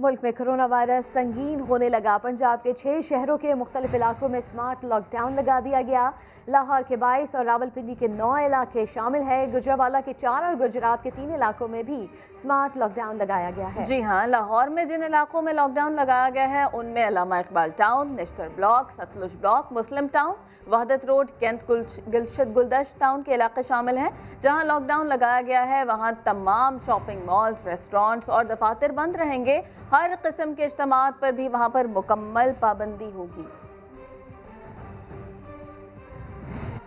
मुल्क में corona virus संगीन होने लगा। पंजाब के 6 शहरों के मुख्तलिफ इलाकों में स्मार्ट लॉकडाउन लगा दिया गया। लाहौर के 22 और रावलपिंडी के 9 इलाके शामिल है। गुजरावाला के 4 और गुजरात के 3 इलाकों में भी स्मार्ट लॉकडाउन लगाया गया है। जी हाँ, लाहौर में जिन इलाकों में लॉकडाउन लगाया गया है उनमें Allama Iqbal town, Nishtar block, Sutlej block, Muslim town, Wahdat road, cantt Gulshad Guldasht town के इलाके शामिल हैं। जहाँ लॉकडाउन लगाया गया है वहाँ तमाम शॉपिंग मॉल्स, रेस्टोरेंट्स और दफातर बंद रहेंगे। हर किस्म के इज्तिमात पर भी वहाँ पर मुकम्मल पाबंदी होगी।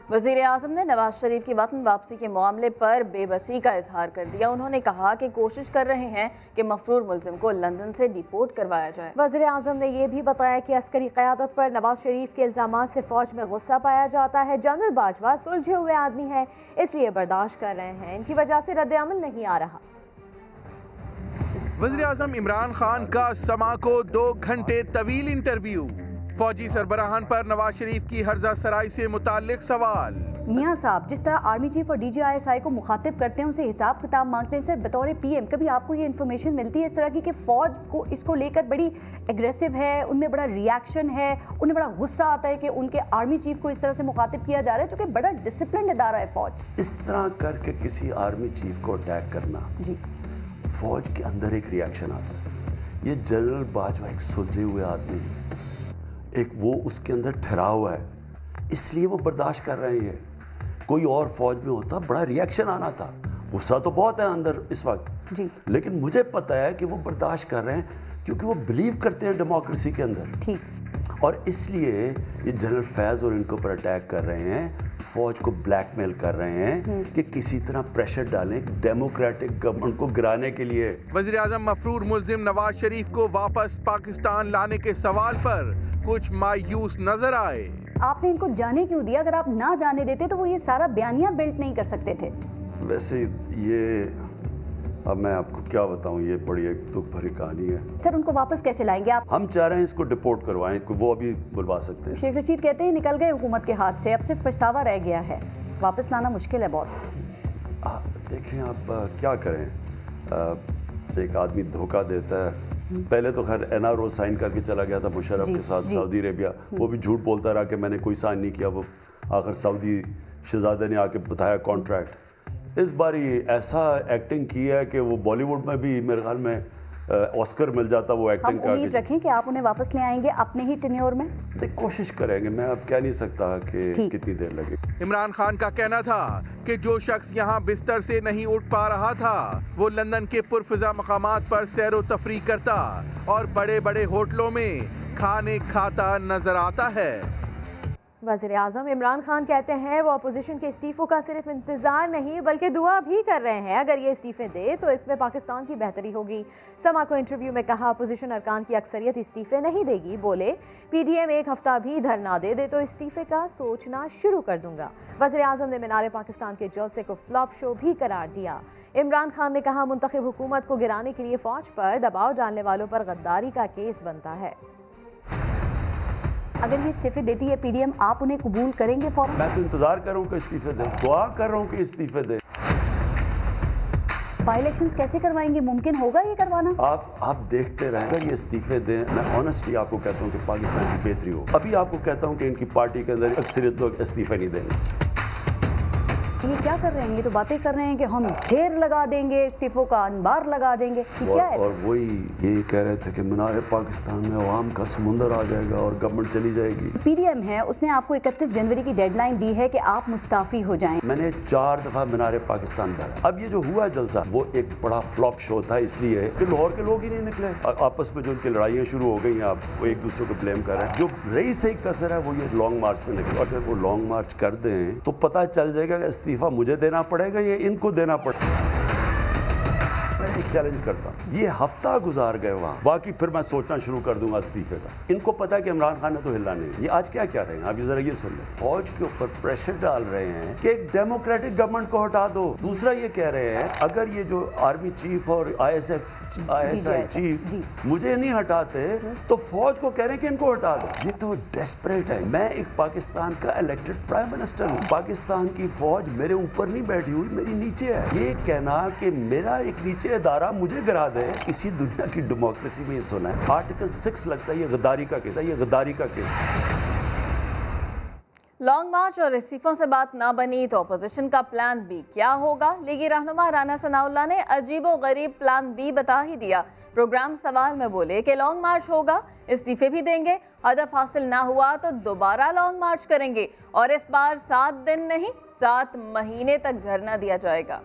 वज़ीर आज़म ने नवाज शरीफ की वतन वापसी के मामले पर बेबसी का इजहार कर दिया। उन्होंने कहा कि कोशिश कर रहे हैं कि मफरूर मुल्ज़िम को लंदन से डिपोर्ट करवाया जाए। वज़ीर आज़म ने यह भी बताया कि अस्करी क़यादत पर नवाज शरीफ के इल्ज़ामात से फ़ौज में गुस्सा पाया जाता है। जनरल बाजवा सुलझे हुए आदमी है, इसलिए बर्दाश्त कर रहे हैं, इनकी वजह से रद्द-ए-अमल नहीं आ रहा। वज़ीर आज़म इमरान खान का समा को 2 घंटे तवील इंटरव्यू। फौजी सरबराहान पर नवाज शरीफ की हर्जा सराई से मुताल्लिक सवाल। मियां साहब, जिस तरह आर्मी चीफ और DGISI को मुखातिब करते हैं, उनसे हिसाब किताब मांगते हैं, सर बतौर PM कभी आपको ये इन्फॉर्मेशन मिलती है इस तरह की कि फ़ौज को इसको लेकर बड़ी एग्रेसिव है, उनमें बड़ा रिएक्शन है, उन्हें बड़ा गुस्सा आता है कि उनके आर्मी चीफ को इस तरह से मुखातिब किया जा रहा है, जो कि बड़ा डिसिप्लिन इदारा है फ़ौज। इस तरह करके किसी आर्मी चीफ को अटैक करना, जी फौज के अंदर एक रिएक्शन आता है। ये जनरल बाजवा एक सुलझे हुए आदमी है, एक वो उसके अंदर ठहरा हुआ है, इसलिए वो बर्दाश्त कर रहे हैं। कोई और फौज में होता बड़ा रिएक्शन आना था, गुस्सा तो बहुत है अंदर इस वक्त जी, लेकिन मुझे पता है कि वो बर्दाश्त कर रहे हैं क्योंकि वो बिलीव करते हैं डेमोक्रेसी के अंदर। ठीक, और इसलिए ये जनरल फैज़ और इनको पर अटैक कर रहे हैं, फौज को ब्लैकमेल कर रहे हैं कि किसी तरह प्रेशर डालें डेमोक्रेटिक गवर्नमेंट को गिराने के लिए। वज़ीर आज़म मफरूर मुल्ज़िम नवाज शरीफ को वापस पाकिस्तान लाने के सवाल पर कुछ मायूस नजर आए। आपने इनको जाने क्यों दिया? अगर आप ना जाने देते तो वो ये सारा बयानिया बिल्ड नहीं कर सकते थे। वैसे ये अब मैं आपको क्या बताऊं, ये बड़ी एक दुख भरी कहानी है। सर उनको वापस कैसे लाएंगे आप? हम चाह रहे हैं इसको डिपोर्ट करवाएं, वो अभी बुलवा सकते हैं। शेख रशीद कहते हैं निकल गए हुकूमत के हाथ से, अब सिर्फ पछतावा रह गया है, वापस लाना मुश्किल है बहुत। देखें आप क्या करें, एक आदमी धोखा देता है। पहले तो खैर NRO साइन करके चला गया था मुशर्रफ के साथ सऊदी अरेबिया, वो भी झूठ बोलता रहा कि मैंने कोई साइन नहीं किया। वो आखिर सऊदी शहजादे ने आके बताया कॉन्ट्रैक्ट। इस बार ये ऐसा एक्टिंग की है कि वो बॉलीवुड में भी मेरे ख्याल में ऑस्कर मिल जाता वो एक्टिंग का। हम उम्मीद रखें कि आप उन्हें वापस ले आएंगे अपने ही टेन्योर में। कोशिश करेंगे, मैं अब कह नहीं सकता कि कितनी देर लगे। इमरान खान का कहना था कि जो शख्स यहाँ बिस्तर से नहीं उठ पा रहा था वो लंदन के पुरफिजा मकामात पर सैरो तफरी करता और बड़े बड़े होटलों में खाने खाता नजर आता है। वज़ीर आज़म इमरान खान कहते हैं वो अपोजिशन के इस्तीफ़ों का सिर्फ इंतज़ार नहीं बल्कि दुआ भी कर रहे हैं। अगर ये इस्तीफ़े दे तो इसमें पाकिस्तान की बेहतरी होगी। समा को इंटरव्यू में कहा अपोजिशन अरकान की अक्सरियत इस्तीफ़े नहीं देगी। बोले PDM 1 हफ्ता भी धरना दे दे तो इस्तीफ़े का सोचना शुरू कर दूंगा। वज़ीर आज़म ने मीनार पाकिस्तान के जलसे को फ्लॉप शो भी करार दिया। इमरान खान ने कहा मुंतखब हुकूमत को गिराने के लिए फ़ौज पर दबाव डालने वालों पर गद्दारी का केस बनता है। अगर ये इस्तीफे देती है PDM, आप उन्हें कबूल करेंगे फौरन? मैं तो इंतजार कर रहा हूँ कि इस्तीफे दे, दुआ कर रहा हूँ कि इस्तीफे दे। बाई इलेक्शंस कैसे करवाएंगे? मुमकिन होगा ये करवाना? आप देखते रहें, अगर ये इस्तीफे दें, मैं ऑनेस्टली आपको कहता हूँ कि पाकिस्तान की बेहतरी हो। अभी आपको कहता हूँ कि इनकी पार्टी के अंदर अक्सरियत लोग इस्तीफे नहीं देंगे। ये क्या कर रहे हैं? ये तो बातें कर रहे हैं कि हम ढेर लगा देंगे, इस्तीफों का अनबार लगा देंगे। क्या है? और वही ये कह रहे थे कि मीनार पाकिस्तान में अवाम का समुंदर आ जाएगा और गवर्नमेंट चली जाएगी। PDM है, उसने आपको 31 जनवरी की डेडलाइन दी है कि आप मुस्ताफी हो जाएं। मैंने 4 दफा मीनार पाकिस्तान भरा। अब ये जो हुआ जलसा वो एक बड़ा फ्लॉप शो था, इसलिए कि लाहौर के लोग ही नहीं निकले। आपस में जो उनकी लड़ाइयाँ शुरू हो गई, आप वो एक दूसरे को ब्लेम कर रहे हैं। जो रही सही कसर है वो ये लॉन्ग मार्च में निकले। अगर वो लॉन्ग मार्च कर दें तो पता चल जाएगा कि इस्तीफा मुझे देना पड़ेगा या इनको देना पड़ेगा। मैं एक चैलेंज करता हूँ, ये हफ्ता गुजार गए वहाँ, बाकी फिर मैं सोचना शुरू कर दूंगा इस्तीफे का। इनको पता है कि इमरान खान ने तो हिलना नहीं। ये आज क्या रहे हैं, आप जरा ये सुन लें। फौज के ऊपर प्रेशर डाल रहे हैं कि एक डेमोक्रेटिक गवर्नमेंट को हटा दो। दूसरा ये कह रहे हैं अगर ये जो आर्मी चीफ और ISF ISI चीफ मुझे नहीं हटाते तो फौज को कह रहे हैं कि इनको हटा दो। ये तो डेस्परेट है। मैं एक पाकिस्तान का इलेक्टेड प्राइम मिनिस्टर हूँ, पाकिस्तान की फौज मेरे ऊपर नहीं बैठी हुई, मेरी नीचे है। ये कहना कि मेरा एक नीचे इदारा मुझे गिरा दे, किसी दुनिया की डेमोक्रेसी में ये सुना है? आर्टिकल 6 लगता है ये गद्दारी का केस है, ये गद्दारी का केस। लॉन्ग मार्च और इस्तीफों से बात ना बनी तो अपोजिशन का प्लान बी क्या होगा? लीगी रहनुमा राना सनाउल्लाह ने अजीबो गरीब प्लान बी बता ही दिया। प्रोग्राम सवाल में बोले कि लॉन्ग मार्च होगा, इस्तीफे भी देंगे, हदफ हासिल ना हुआ तो दोबारा लॉन्ग मार्च करेंगे और इस बार 7 दिन नहीं 7 महीने तक धरना दिया जाएगा।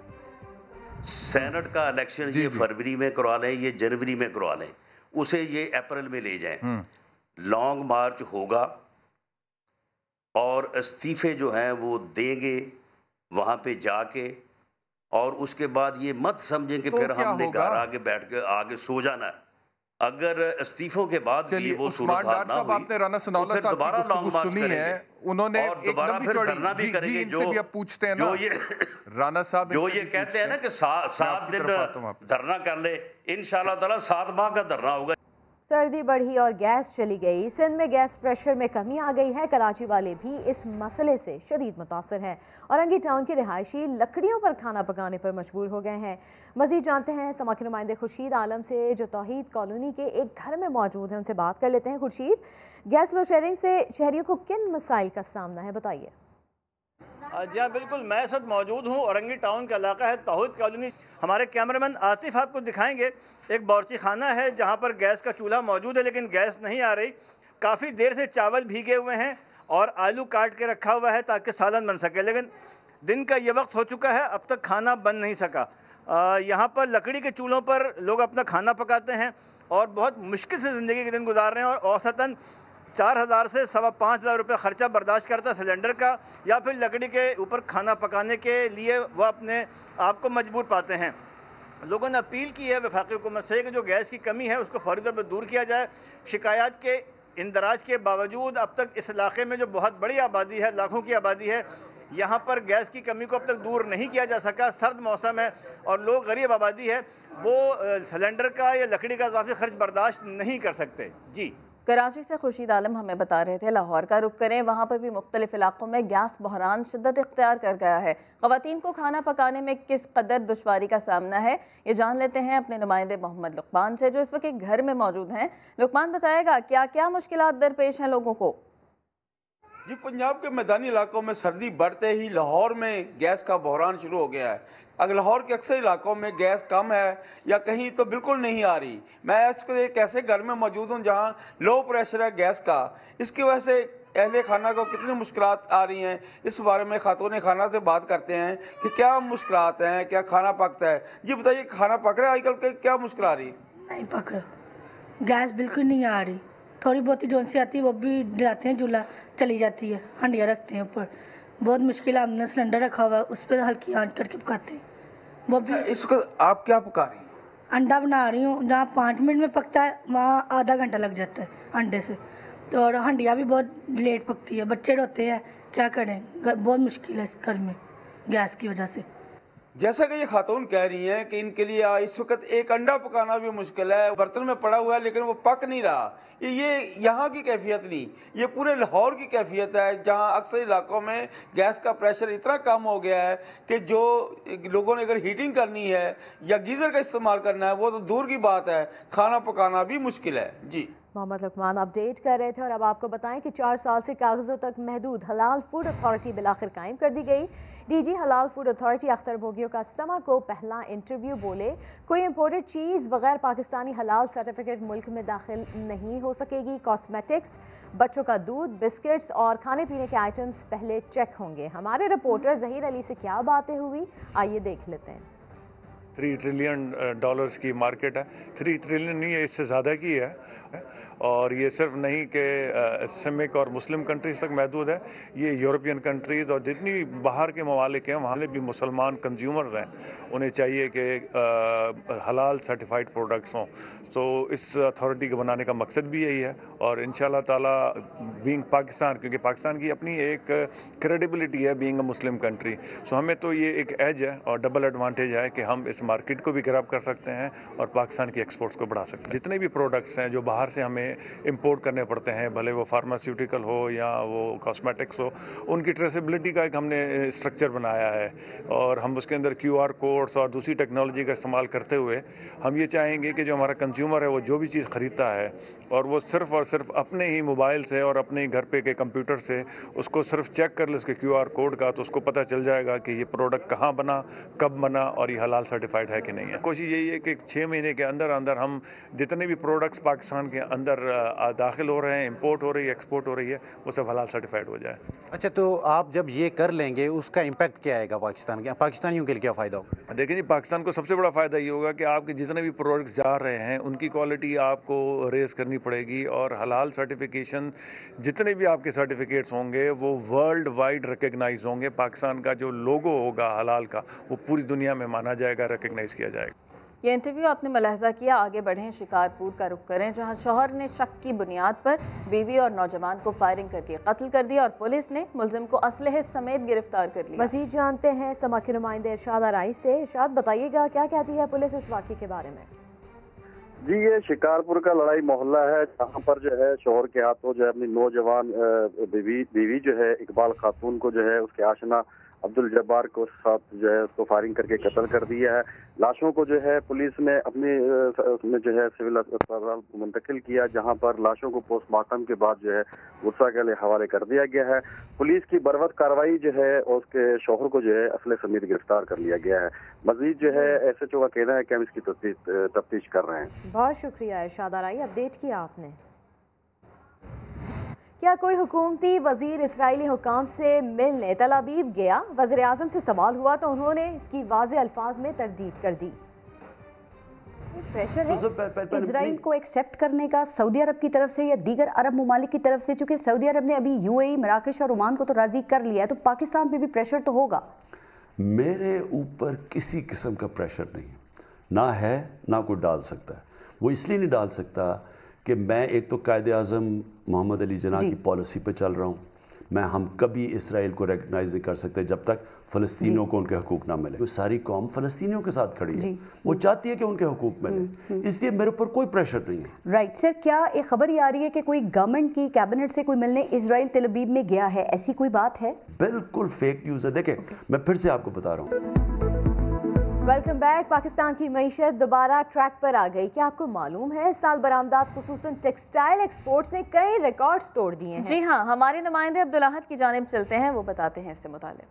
सेनेट का इलेक्शन ये फरवरी में करवा लें, ये जनवरी में करवा लें, उसे ये अप्रैल में ले जाएं। लॉन्ग मार्च होगा और इस्तीफे जो हैं वो देंगे वहाँ पे जाके, और उसके बाद ये मत समझें कि तो फिर हमने घर आके बैठ के आगे सो जाना है। अगर इस्तीफों के बाद भी वो सूरत हाल ना हुई, आपने राना सनाउल्लाह साहब की गुफ्तगू सुनी है, उन्होंने दोबारा फिर धरना भी करेंगे। जो पूछते हैं ना, ये राना साहब जो ये कहते हैं ना कि 7 दिन धरना कर ले, इंशाल्लाह ताला 7 माह का धरना होगा। सर्दी बढ़ी और गैस चली गई। सिंध में गैस प्रेशर में कमी आ गई है। कराची वाले भी इस मसले से शदीद मुतासर हैं। औरंगी टाउन के रिहायशी लकड़ियों पर खाना पकाने पर मजबूर हो गए हैं। मजीद जानते हैं समा के नुमाइंदे खुर्शीद आलम से, जो तौहीद कॉलोनी के एक घर में मौजूद हैं। उनसे बात कर लेते हैं। खुर्शीद, गैस लोड शेडिंग से शहरियों को किन मसाइल का सामना है, बताइए। जी हाँ, बिल्कुल। मैं इस वक्त मौजूद हूँ, औरंगी टाउन का इलाका है, तौहीद कॉलोनी। हमारे कैमरामैन आतिफ आपको दिखाएंगे एक बावर्ची खाना है जहाँ पर गैस का चूल्हा मौजूद है, लेकिन गैस नहीं आ रही। काफ़ी देर से चावल भीगे हुए हैं और आलू काट के रखा हुआ है ताकि सालन बन सके, लेकिन दिन का ये वक्त हो चुका है, अब तक खाना बन नहीं सका। यहाँ पर लकड़ी के चूल्हों पर लोग अपना खाना पकाते हैं और बहुत मुश्किल से ज़िंदगी के दिन गुजार रहे हैं, और औसतन 4000 से 5,500 रुपये ख़र्चा बर्दाश्त करता है सिलेंडर का, या फिर लकड़ी के ऊपर खाना पकाने के लिए वह अपने आप को मजबूर पाते हैं। लोगों ने अपील की है वफाकी हुकूमत से कि जो गैस की कमी है उसको फौरी तौर पर दूर किया जाए। शिकायत के इंदराज के बावजूद अब तक इस इलाके में जो बहुत बड़ी आबादी है, लाखों की आबादी है, यहाँ पर गैस की कमी को अब तक दूर नहीं किया जा सका। सर्द मौसम है और लोग गरीब आबादी है, वो सिलेंडर का या लकड़ी का इजाफी खर्च बर्दाश्त नहीं कर सकते। जी, कराची से खुर्शीद आलम हमें बता रहे थे। लाहौर का रुख करें, वहाँ पर भी मुख्तलिफ इलाकों में गैस बहरान शिद्दत इख्तियार कर गया है। ख़वातीन को खाना पकाने में किस कदर दुश्वारी का सामना है, ये जान लेते हैं अपने नुमाइंदे मोहम्मद लुकमान से, जो इस वक्त एक घर में मौजूद हैं। लुकमान, बताएगा क्या क्या मुश्किलात दरपेश हैं लोगों को? जी, पंजाब के मैदानी इलाकों में सर्दी बढ़ते ही लाहौर में गैस का बहरान शुरू हो गया है। अगर लाहौर के अक्सर इलाकों में गैस कम है या कहीं तो बिल्कुल नहीं आ रही। मैं एक ऐसे घर में मौजूद हूँ जहाँ लो प्रेशर है गैस का। इसकी वजह से अहले खाना को कितनी मुश्किलात आ रही हैं, इस बारे में खातून खाना से बात करते हैं कि क्या मुश्किलात हैं, क्या खाना पकता है। जी बताइए, खाना पक रहा है आजकल के, क्या मुश्किल आ रही? नहीं पक रहा, गैस बिल्कुल नहीं आ रही। थोड़ी बहुत ही जोन सी आती है वो भी डलाते हैं, चूल्हा चली जाती है, हंडिया रखते हैं ऊपर। बहुत मुश्किल है। हमने सिलेंडर रखा हुआ है, उस पर हल्की आंच करके पकाते हैं वो भी। इसको आप क्या पका रही हैं? अंडा बना रही हूँ, जहाँ 5 मिनट में पकता है वहाँ आधा घंटा लग जाता है अंडे से। तो और हंडिया भी बहुत लेट पकती है, बच्चे रोते हैं, क्या करें, बहुत मुश्किल है इस घर में गैस की वजह से। जैसा कि ये खातून कह रही हैं कि इनके लिए इस वक्त एक अंडा पकाना भी मुश्किल है, बर्तन में पड़ा हुआ है लेकिन वो पक नहीं रहा। ये यहाँ की कैफियत नहीं, ये पूरे लाहौर की कैफियत है, जहाँ अक्सर इलाकों में गैस का प्रेशर इतना कम हो गया है कि जो लोगों ने अगर हीटिंग करनी है या गीज़र का इस्तेमाल करना है वो तो दूर की बात है, खाना पकाना भी मुश्किल है। जी, मोहम्मद लुकमान अपडेट कर रहे थे। और अब आपको बताएं कि 4 साल से कागजों तक महदूद हलाल फूड अथॉरिटी बिलाखिर कायम कर दी गई। डीजी हलाल फूड अथॉरिटी अख्तर भोगियो का समा को पहला इंटरव्यू, बोले कोई इंपोर्टेड चीज़ बगैर पाकिस्तानी हलाल सर्टिफिकेट मुल्क में दाखिल नहीं हो सकेगी। कॉस्मेटिक्स, बच्चों का दूध, बिस्किट्स और खाने पीने के आइटम्स पहले चेक होंगे। हमारे रिपोर्टर जहीर अली से क्या बातें हुई, आइए देख लेते हैं। $3 ट्रिलियन की मार्केट है, 3 ट्रिलियन नहीं है, इससे ज़्यादा की है। और ये सिर्फ नहीं कि इस्लामिक और मुस्लिम कंट्रीज तक महदूद है, ये यूरोपियन कंट्रीज़ और जितनी भी बाहर के ममालिक हैं वहाँ भी मुसलमान कंज्यूमर्स हैं, उन्हें चाहिए कि हलाल सर्टिफाइड प्रोडक्ट्स हों। तो इस अथॉरिटी को बनाने का मकसद भी यही है और इंशाल्लाह ताला बीइंग पाकिस्तान, क्योंकि पाकिस्तान की अपनी एक क्रेडिबिलिटी है बीइंग अ मुस्लिम कंट्री, सो हमें तो ये एक एज है और डबल एडवांटेज है कि हम इस मार्केट को भी ग्रैब कर सकते हैं और पाकिस्तान की एक्सपोर्ट्स को बढ़ा सकते हैं। जितने भी प्रोडक्ट्स हैं जो बाहर से हमें इंपोर्ट करने पड़ते हैं, भले वो फार्मास्यूटिकल हो या वो कॉस्मेटिक्स हो, उनकी ट्रेसेबिलिटी का एक हमने स्ट्रक्चर बनाया है और हम उसके अंदर QR कोड्स और दूसरी टेक्नोलॉजी का इस्तेमाल करते हुए हम ये चाहेंगे कि जो हमारा कंज्यूमर है वो जो भी चीज़ ख़रीदता है और वो सिर्फ़ और सिर्फ अपने ही मोबाइल से और अपने ही घर पे के कंप्यूटर से उसको सिर्फ चेक कर ले उसके QR कोड का, तो उसको पता चल जाएगा कि ये प्रोडक्ट कहाँ बना, कब बना और ये हलाल सर्टिफाइड है कि नहीं है। कोशिश यही है कि 6 महीने के अंदर अंदर हम जितने भी प्रोडक्ट्स पाकिस्तान के अंदर दाखिल हो रहे हैं, इंपोर्ट हो रही है, एक्सपोर्ट हो रही है, वो सब हलाल सर्टिफाइड हो जाए। अच्छा, तो आप जब ये कर लेंगे उसका इम्पैक्ट क्या आएगा पाकिस्तानियों के लिए, क्या फ़ायदा होगा? देखिए जी, पाकिस्तान को सबसे बड़ा फ़ायदा ये होगा कि आपके जितने भी प्रोडक्ट्स जा रहे हैं उनकी क्वालिटी आपको रेस करनी पड़ेगी और हलाल सर्टिफिकेशन जितने भी आपके सर्टिफिकेट्स होंगे वो वर्ल्ड वाइड रिकग्नाइज होंगे। पाकिस्तान का जो लोगो होगा हलाल का वो पूरी दुनिया में माना जाएगा, रिकग्नाइज किया जाएगा। ये इंटरव्यू आपने मुलाहजा किया। आगे बढ़ें, शिकारपुर का रुख करें, जहां शौहर ने शक की बुनियाद पर बीवी और नौजवान को फायरिंग करके कत्ल कर दिया और पुलिस ने मुलजिम को असलहे समेत गिरफ्तार कर लिया। मज़ीद जानते हैं समा के नुमाइंदे इरशाद आराई से। इरशाद, बताइएगा क्या कहती है पुलिस इस वाक़े के बारे में? जी, ये शिकारपुर का लड़ाई मोहल्ला है जहाँ पर जो है शौहर के हाथों जो है अपनी नौजवान बीवी जो है इकबाल खातून को जो है उसके आशना अब्दुल जब्बार को साथ जो है उसको फायरिंग करके कत्ल कर दिया है। लाशों को जो है पुलिस ने अपने उसमें जो है सिविल अस्पताल मुंतकिल किया, जहां पर लाशों को पोस्टमार्टम के बाद जो है गुस्सा के लिए हवाले कर दिया गया है। पुलिस की बरवक्त कार्रवाई जो है और उसके शौहर को जो है असले समेत गिरफ्तार कर लिया गया है। मजीद जो है SHO का कहना है कि हम इसकी तफ्तीश कर रहे हैं। बहुत शुक्रिया इरशाद आराई, अपडेट किया आपने। क्या कोई हुकूमती वजीर इसराइली हुकाम से मिलने तल अबीब गया? वज़ीर आज़म से सवाल हुआ तो उन्होंने इसकी वाज़े अल्फाज में तरदीद कर दी। प्रेशर है इजराइल को एक्सेप्ट करने का सऊदी अरब की तरफ से या दीगर अरब ममालिक की तरफ से, चूंकि सऊदी अरब ने अभी UAE, मराकश और ओमान को तो राजी कर लिया है, तो पाकिस्तान पे भी प्रेशर तो होगा। मेरे ऊपर किसी किस्म का प्रेशर नहीं, ना है ना कोई डाल सकता है। वो इसलिए नहीं डाल सकता कि मैं एक तो कायदे आज़म मोहम्मद अली जिन्ना की पॉलिसी पे चल रहा हूँ। हम कभी इसराइल को रिकग्नाइज नहीं कर सकते जब तक फ़लस्तीनियों को उनके हकूक़ ना मिले। तो सारी कौम फ़लस्तीनियों के साथ खड़ी है, वो चाहती है कि उनके हकूक़ मिले, इसलिए मेरे ऊपर कोई प्रेशर नहीं है। राइट सर, क्या एक खबर ये आ रही है कि कोई गवर्नमेंट की कैबिनेट से कोई मिलने इसराइल तेल अबीब में गया है, ऐसी कोई बात है? बिल्कुल फेक न्यूज़ है। देखें, मैं फिर से आपको बता रहा हूँ। Welcome back. पाकिस्तान की मईशत दोबारा ट्रैक पर आ गई। क्या आपको मालूम है इस साल बरामदात खुसूसन टेक्सटाइल एक्सपोर्ट्स ने कई रिकॉर्ड्स तोड़ दिए हैं? जी हाँ, हमारे नुमाइंदे अब्दुल अहद की जानिब चलते हैं, वो बताते हैं इससे मुताल्लिक़।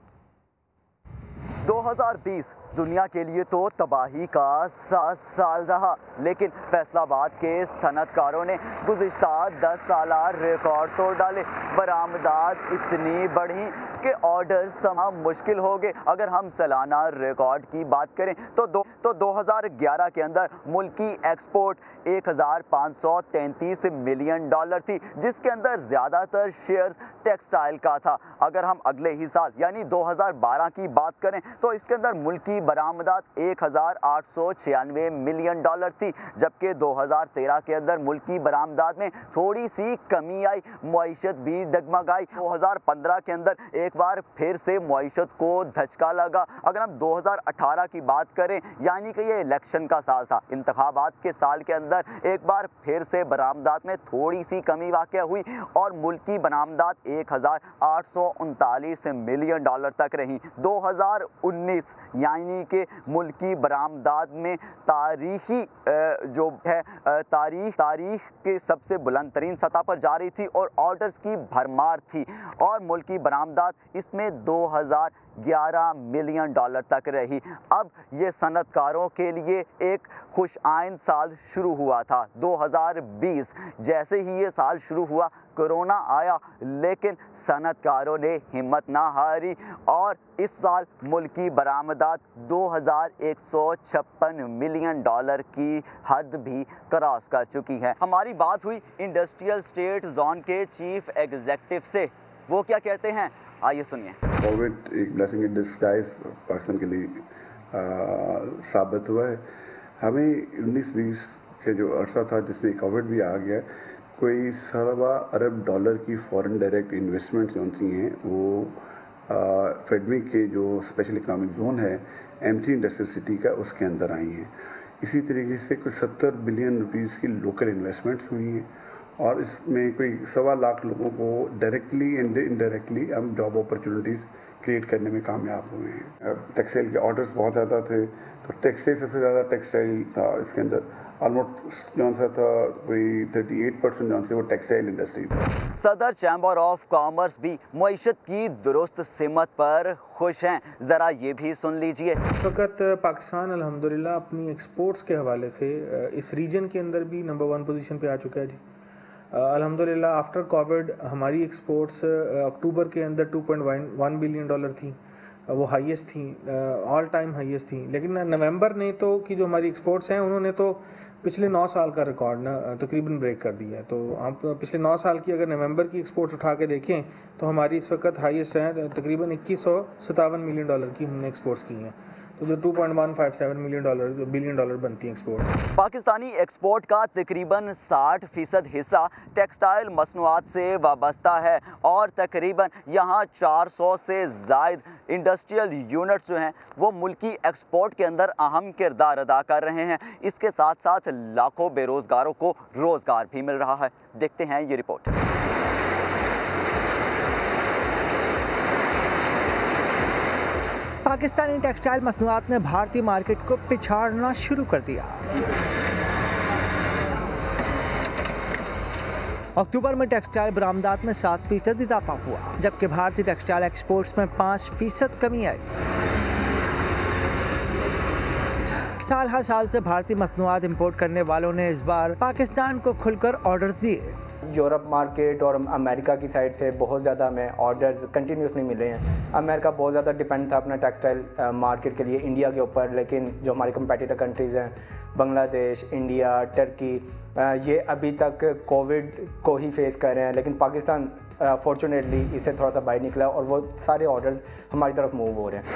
2020 दुनिया के लिए तो तबाही का 7 साल रहा, लेकिन फैसलाबाद के सनतकारों ने गुज़िश्ता 10 साल रिकॉर्ड तोड़ डाले। बरामदात इतनी बढ़ी कि ऑर्डर समा मुश्किल हो गए। अगर हम सालाना रिकॉर्ड की बात करें तो 2011 के अंदर मुल्की एक्सपोर्ट 1533 मिलियन डॉलर थी, जिसके अंदर ज़्यादातर शेयर्स टेक्सटाइल का था। अगर हम अगले ही साल यानी 2012 की बात करें तो इसके अंदर मुल्की बरामदात 1896 मिलियन डॉलर थी, जबकि 2013 के अंदर मुल्की बरामदात में थोड़ी सी कमी आई, मुआइशत भी डगमगाई। 2015 के अंदर एक बार फिर से मुआइशत को धचका लगा। अगर हम 2018 की बात करें, यानी कि ये इलेक्शन का साल था, इंतखाबात के साल के अंदर एक बार फिर से बरामदात में थोड़ी सी कमी वाक़या हुई और मुल्की बरामदात 1839 मिलियन डॉलर तक रही। 2019 यानी कि मुल्की बरामदात में तारीखी जो है तारीख के सबसे बुलंद तरीन सतह पर जा रही थी और ऑर्डर्स की भरमार थी और मुल्की बरामदात इसमें 2011 मिलियन डॉलर तक रही। अब ये सनतकारों के लिए एक खुश आइंद साल शुरू हुआ था 2020। जैसे ही ये साल शुरू हुआ, कोरोना आया, लेकिन सनतकारों ने हिम्मत ना हारी और इस साल मुल्की बरामदात 2156 मिलियन डॉलर की हद भी क्रॉस कर चुकी है। हमारी बात हुई इंडस्ट्रियल स्टेट जोन के चीफ एग्जीक्यूटिव से, वो क्या कहते हैं आइए सुनिए। कोविड एक ब्लेसिंग इन डिस्गाइज पाकिस्तान के लिए साबित हुआ है। हमें 19-20 के जो अरसा था जिसमें कोविड भी आ गया, कोई 1.25 अरब डॉलर की फॉरेन डायरेक्ट इन्वेस्टमेंट जो सी हैं वो फेडमी के जो स्पेशल इकनॉमिक जोन है एम3 इंडस्ट्रियल सिटी का, उसके अंदर आई हैं। इसी तरीके से कोई 70 बिलियन रुपीस की लोकल इन्वेस्टमेंट्स हुई हैं और इसमें कोई 1.25 लाख लोगों को डायरेक्टली एंड इनडायरेक्टली हम जॉब अपॉर्चुनिटीज़ क्रिएट करने में कामयाब हुए हैं। टेक्सटाइल के ऑर्डर्स बहुत ज़्यादा थे, तो टेक्सटाइल सबसे ज़्यादा टेक्सटाइल था। इसके अंदर ऑलमोस्ट जौन सा था कोई 38% जौन से वो टेक्सटाइल इंडस्ट्री था। सदर चैम्बर ऑफ कॉमर्स भी मईशत की दुरुस्त सिमत पर खुश हैं, ज़रा ये भी सुन लीजिए। इस वक्त पाकिस्तान अल्हम्दुलिल्लाह अपनी एक्सपोर्ट्स के हवाले से इस रीजन के अंदर भी नंबर 1 पोजीशन पे आ चुका है जी। अल्हम्दुलिल्लाह आफ्टर कोविड हमारी एक्सपोर्ट्स अक्टूबर के अंदर 2.1 बिलियन डॉलर थी, वो हाईएस्ट थी, ऑल टाइम हाईएस्ट थी। लेकिन नवंबर ने तो की जो हमारी एक्सपोर्ट्स हैं उन्होंने तो पिछले 9 साल का रिकॉर्ड ना तकरीबन ब्रेक कर दिया है। तो हम पिछले 9 साल की अगर नवंबर की एक्सपोर्ट्स उठा के देखें तो हमारी इस वक्त हाईएस्ट है, तकरीबन 2157 मिलियन डॉलर की हमने एक्सपोर्ट्स की हैं, तो जो 2.157 बिलियन डॉलर बनती है एक्सपोर्ट। पाकिस्तानी एक्सपोर्ट का तकरीबन 60% हिस्सा टेक्सटाइल मसनूआत से वाबस्ता है और तकरीबन यहाँ 400 से ज़ायद इंडस्ट्रियल यूनिट्स जो हैं वो मुल्की एक्सपोर्ट के अंदर अहम किरदार अदा कर रहे हैं। इसके साथ साथ लाखों बेरोज़गारों को रोज़गार भी मिल रहा है। देखते हैं ये रिपोर्ट। पाकिस्तानी टेक्सटाइल मसनूआत ने भारतीय मार्केट को पिछाड़ना शुरू कर दिया। अक्टूबर में टेक्सटाइल बरामदात में 7% इजाफा हुआ, जबकि भारतीय टेक्सटाइल एक्सपोर्ट्स में 5% कमी आई। साल हर साल से भारतीय मसनूआत इंपोर्ट करने वालों ने इस बार पाकिस्तान को खुलकर ऑर्डर दिए। यूरोप मार्केट और अमेरिका की साइड से बहुत ज़्यादा हमें ऑर्डर्स कंटिन्यूसली मिले हैं। अमेरिका बहुत ज़्यादा डिपेंड था अपना टेक्सटाइल मार्केट के लिए इंडिया के ऊपर, लेकिन जो हमारे कंपेटिटर कंट्रीज़ हैं बांग्लादेश, इंडिया, टर्की, ये अभी तक कोविड को ही फेस कर रहे हैं, लेकिन पाकिस्तान फॉर्चुनेटली इससे थोड़ा सा बाहर निकला और वो सारे ऑर्डर्स हमारी तरफ मूव हो रहे हैं।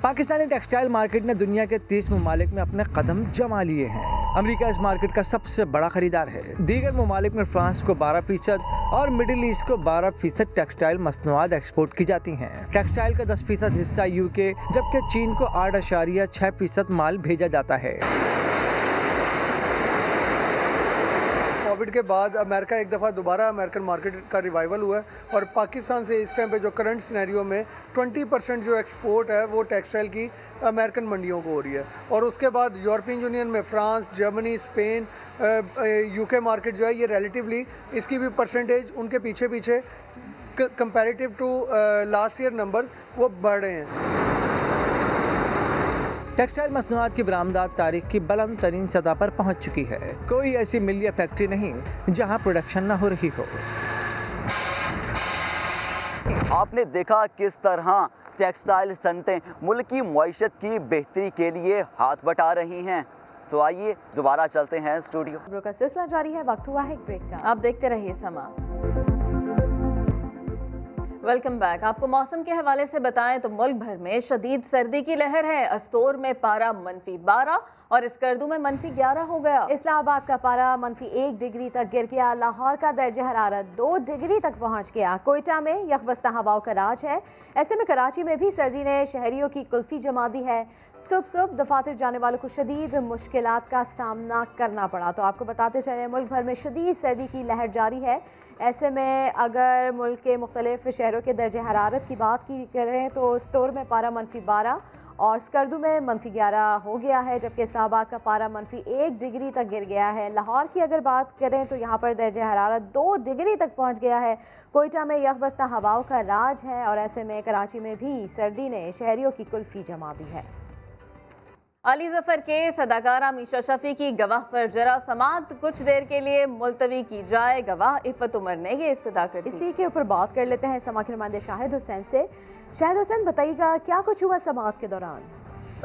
पाकिस्तानी टेक्सटाइल मार्केट ने दुनिया के 30 ममालिक में अपने कदम जमा लिए हैं। अमेरिका इस मार्केट का सबसे बड़ा खरीदार है। दीगर ममालिक में फ्रांस को 12% और मिडिल ईस्ट को 12% टेक्सटाइल मसनूआत एक्सपोर्ट की जाती हैं। टेक्सटाइल का 10% हिस्सा यूके, जबकि चीन को 8.6% माल भेजा जाता है। कोविड के बाद अमेरिका एक दफ़ा दोबारा अमेरिकन मार्केट का रिवाइवल हुआ है और पाकिस्तान से इस टाइम पे जो करंट सिनेरियो में 20% जो एक्सपोर्ट है वो टेक्सटाइल की अमेरिकन मंडियों को हो रही है। और उसके बाद यूरोपियन यूनियन में France, Germany, Spain, UK market जो है ये रिलेटिवली इसकी भी परसेंटेज उनके पीछे comparative to last year numbers वो बढ़ रहे हैं। टेक्सटाइल मसनूआत की बरामदात तारीख की बुलंद तरीन सतह पर पहुंच चुकी है। कोई ऐसी मिल या फैक्ट्री नहीं जहां प्रोडक्शन न हो रही हो। आपने देखा किस तरह टेक्सटाइल सनतें मुल्की मईशत की बेहतरी के लिए हाथ बटा रही हैं। तो आइए दोबारा चलते हैं स्टूडियो। खबरों का सिलसिला जारी है, वक्त हुआ है एक ब्रेक का। आप देखते रहिए समा। Welcome back. आपको मौसम के हवाले से बताएं तो मुल्क भर में शदीद सर्दी की लहर है। अस्तोर में पारा -12 और स्कर्दू में -11 हो गया। इस्लामाबाद का पारा -1 डिग्री तक गिर गया। लाहौर का दर्जा हरारत 2 डिग्री तक पहुंच गया। कोयटा में यखबस्ता हवाओं का राज है। ऐसे में कराची में भी सर्दी ने शहरियों की कुल्फी जमा दी है। सुबह दफातर जाने वालों को शदीद मुश्किलात का सामना करना पड़ा। तो आपको बताते चले मुल्क भर में शदीद सर्दी की लहर जारी है। ऐसे में अगर मुल्क के मुख्तलिफ शहरों के दर्जे हरारत की बात की करें तो स्टोर में पारा -12 और स्कर्दू में -11 हो गया है, जबकि इस्लामाबाद का पारा -1 डिग्री तक गिर गया है। लाहौर की अगर बात करें तो यहाँ पर दर्जे हरारत 2 डिग्री तक पहुँच गया है। कोयटा में यखबस्ता हवाओं का राज है और ऐसे में कराची में भी सर्दी ने शहरियों की कुल्फी जमा दी है। अली जफर केस, अदाकारा मीशा शफी की गवाह पर जरा समात कुछ देर के लिए मुलतवी की जाए। गवाह इफ़त उमर ने ये इस्तदा कर दी। इसी के ऊपर बात कर लेते हैं समा के नुमाइंदे शाहिद हुसैन से। शाहिद हुसैन, बताइएगा क्या कुछ हुआ समात के दौरान?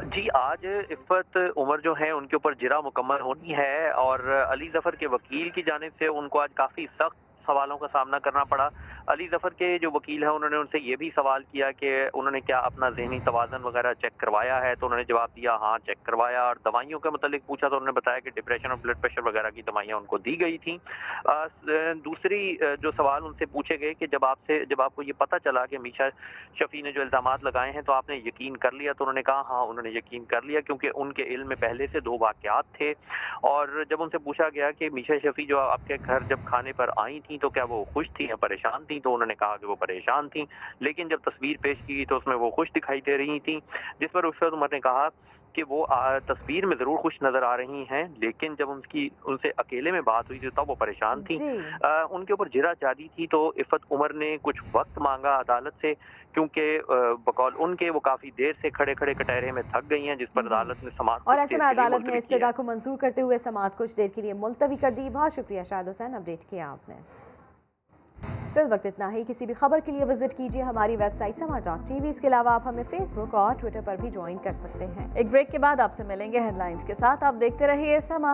जी, आज इफ़त उमर जो है उनके ऊपर जिरा मुकम्मल होनी है और अली जफर के वकील की जानिब से उनको आज काफ़ी सख्त सवालों का सामना करना पड़ा। अली जफर के जो वकील हैं उन्होंने उनसे ये भी सवाल किया कि उन्होंने क्या अपना ज़हनी तवाज़न वगैरह चेक करवाया है, तो उन्होंने जवाब दिया हाँ चेक करवाया। और दवाइयों के मतलब पूछा तो उन्होंने बताया कि डिप्रेशन और ब्लड प्रेशर वगैरह की दवाइयाँ उनको दी गई थी। दूसरी जो सवाल उनसे पूछे गए कि जब आपको ये पता चला कि मीशा शफी ने जो इल्ज़ामात लगाए हैं तो आपने यकीन कर लिया, तो उन्होंने कहा हाँ उन्होंने यकीन कर लिया क्योंकि उनके इल्म में पहले से 2 वाक़यात थे। और जब उनसे पूछा गया कि मीशा शफी जो आपके घर जब खाने पर आई थी तो क्या वो खुश थी या परेशान थी, तो उन्होंने कहा कि वो परेशान थी, लेकिन जब तस्वीर पेश की तो उसमें वो खुश दिखाई दे रही थी। जिस पर इफ़त उमर ने कहा कि वो तस्वीर में ज़रूर खुश नज़र आ रही हैं, लेकिन जब उनसे अकेले में बात हुई थी तब वो परेशान थी। उनके ऊपर जिरा जारी थी तो इफ़त उमर ने कुछ वक्त मांगा अदालत से, क्योंकि बकौल उनके वो काफ़ी देर से खड़े खड़े कटहरे में थक गई हैं, जिस पर अदालत ने समात और ऐसे में अदालत ने इस्तदा को मंजूर करते हुए समात कुछ देर के लिए मुलतवी कर दी। बहुत शुक्रिया शाहिद हुसैन, अपडेट किया आपने। फिर वक्त इतना ही। किसी भी खबर के लिए विजिट कीजिए हमारी वेबसाइट समा.tv। इसके अलावा आप हमें फेसबुक और ट्विटर पर भी ज्वाइन कर सकते हैं। एक ब्रेक के बाद आपसे मिलेंगे हेडलाइंस के साथ। आप देखते रहिए समा।